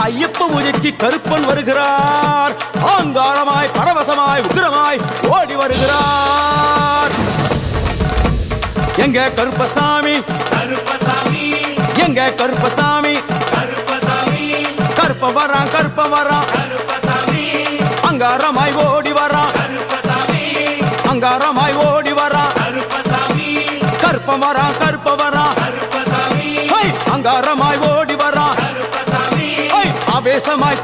ஐயப்ப பூஜைக்கு கருப்பன் வருகிறார். ஆங்காரமாய் பரவசமாய் உக்கிரமாய் ஓடி வருகிறார். எங்க கருப்பசாமி கருப்பசாமி எங்க கருப்பசாமி கருப்பசாமி கருப்ப வரான் கருப்ப வரான் கருப்பசாமி அங்காரமாய் ஓடி வரான். கருப்பசாமி அங்காரமாய் ஓடி வரான். கருப்பசாமி கருப்ப வரான் கருப்ப வரான் கருப்பசாமி அங்காரமாய் ஓடி வரான். கருப்பசாமி ஆவேசமாய்